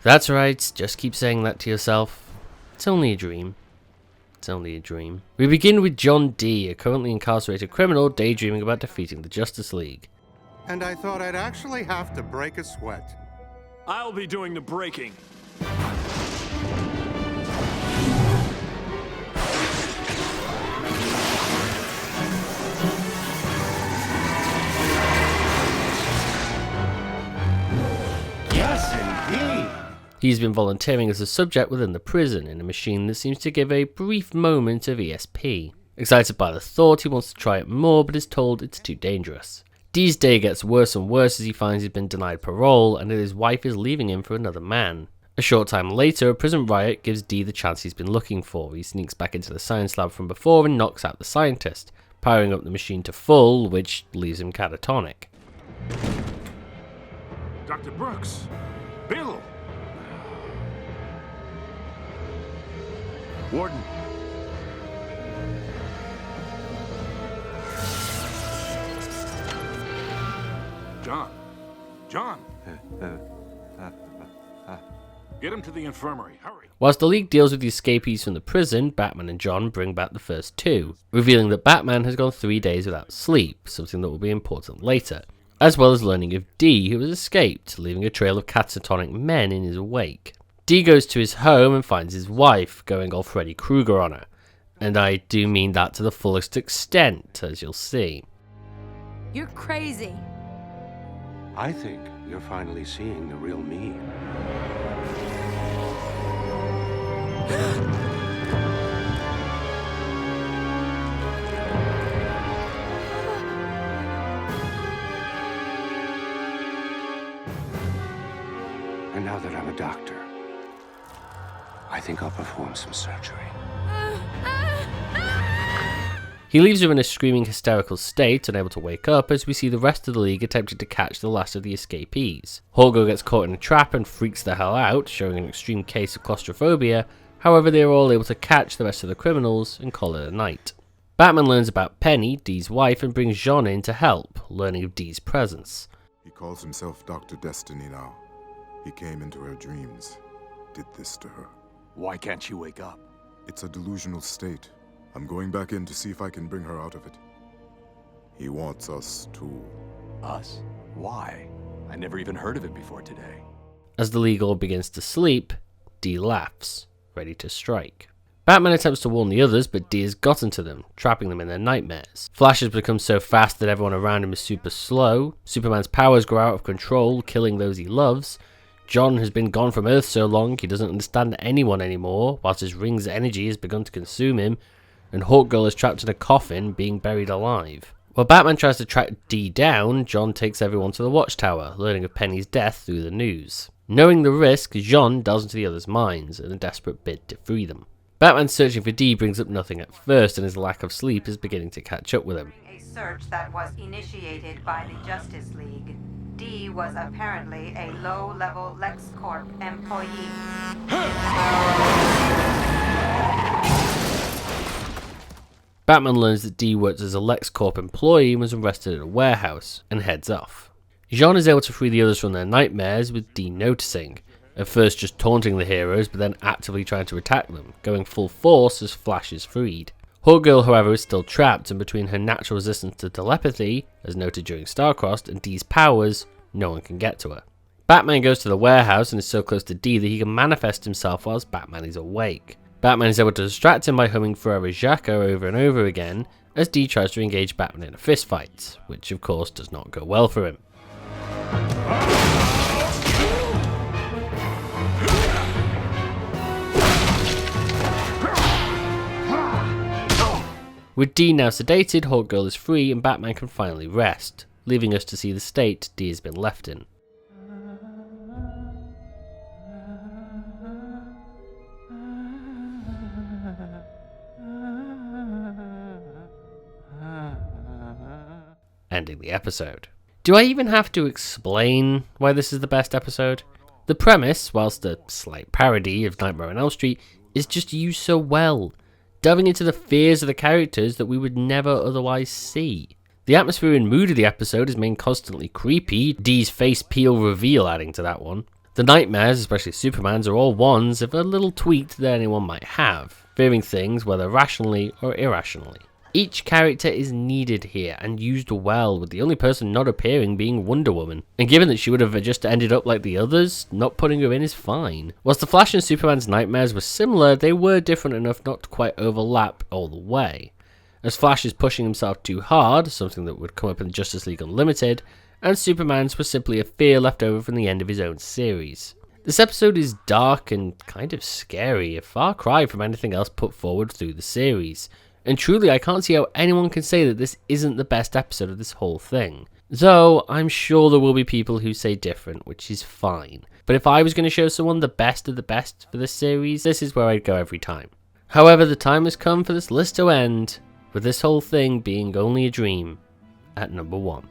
That's right, just keep saying that to yourself. It's only a dream. It's only a dream. We begin with John D., a currently incarcerated criminal daydreaming about defeating the Justice League. And I thought I'd actually have to break a sweat. I'll be doing the breaking. Yes, indeed. He's been volunteering as a subject within the prison in a machine that seems to give a brief moment of ESP. Excited by the thought, he wants to try it more, but is told it's too dangerous. D's day gets worse and worse as he finds he's been denied parole and that his wife is leaving him for another man. A short time later, a prison riot gives D the chance he's been looking for. He sneaks back into the science lab from before and knocks out the scientist, powering up the machine to full, which leaves him catatonic. Dr. Brooks! Bill! Warden. John! Get him to the infirmary, hurry! Whilst the League deals with the escapees from the prison, Batman and John bring back the first two, revealing that Batman has gone 3 days without sleep, something that will be important later, as well as learning of D, who has escaped, leaving a trail of catatonic men in his wake. D goes to his home and finds his wife, going all Freddy Krueger on her, and I do mean that to the fullest extent, as you'll see. You're crazy. I think you're finally seeing the real me. And now that I'm a doctor, I think I'll perform some surgery. He leaves her in a screaming, hysterical state, unable to wake up, as we see the rest of the League attempting to catch the last of the escapees. Hawkgirl gets caught in a trap and freaks the hell out, showing an extreme case of claustrophobia. However, they are all able to catch the rest of the criminals and call it a night. Batman learns about Penny, Dee's wife, and brings Jean in to help, learning of Dee's presence. He calls himself Dr. Destiny now. He came into her dreams, did this to her. Why can't she wake up? It's a delusional state. I'm going back in to see if I can bring her out of it. He wants us to... Us? Why? I never even heard of it before today. As the League all begins to sleep, Dee laughs, ready to strike. Batman attempts to warn the others, but Dee has gotten to them, trapping them in their nightmares. Flash has become so fast that everyone around him is super slow. Superman's powers grow out of control, killing those he loves. John has been gone from Earth so long he doesn't understand anyone anymore, whilst his ring's energy has begun to consume him, and Hawkgirl is trapped in a coffin, being buried alive. While Batman tries to track Dee down, John takes everyone to the Watchtower, learning of Penny's death through the news. Knowing the risk, Jean delves into the others' minds in a desperate bid to free them. Batman searching for Dee brings up nothing at first, and his lack of sleep is beginning to catch up with him. A search that was initiated by the Justice League. Dee was apparently a low-level LexCorp employee. Batman learns that Dee worked as a LexCorp employee and was arrested at a warehouse, and heads off. Jean is able to free the others from their nightmares, with Dee noticing, at first just taunting the heroes, but then actively trying to attack them, going full force as Flash is freed. Hawkgirl, however, is still trapped, and between her natural resistance to telepathy, as noted during Starcrossed, and Dee's powers, no one can get to her. Batman goes to the warehouse and is so close to Dee that he can manifest himself whilst Batman is awake. Batman is able to distract him by humming Forever Jacques over and over again, as Dee tries to engage Batman in a fistfight, which of course does not go well for him. With Dee now sedated, Hawkgirl is free and Batman can finally rest, leaving us to see the state Dee has been left in. Ending the episode. Do I even have to explain why this is the best episode? The premise, whilst a slight parody of Nightmare on Elm Street, is just used so well, delving into the fears of the characters that we would never otherwise see. The atmosphere and mood of the episode is made constantly creepy, Dee's face peel reveal adding to that one. The nightmares, especially Superman's, are all ones of a little tweak that anyone might have, fearing things whether rationally or irrationally. Each character is needed here and used well, with the only person not appearing being Wonder Woman. And given that she would have just ended up like the others, not putting her in is fine. Whilst the Flash and Superman's nightmares were similar, they were different enough not to quite overlap all the way. As Flash is pushing himself too hard, something that would come up in Justice League Unlimited, and Superman's was simply a fear left over from the end of his own series. This episode is dark and kind of scary, a far cry from anything else put forward through the series. And truly, I can't see how anyone can say that this isn't the best episode of this whole thing. Though, I'm sure there will be people who say different, which is fine. But if I was going to show someone the best of the best for this series, this is where I'd go every time. However, the time has come for this list to end, with this whole thing being only a dream at number 1.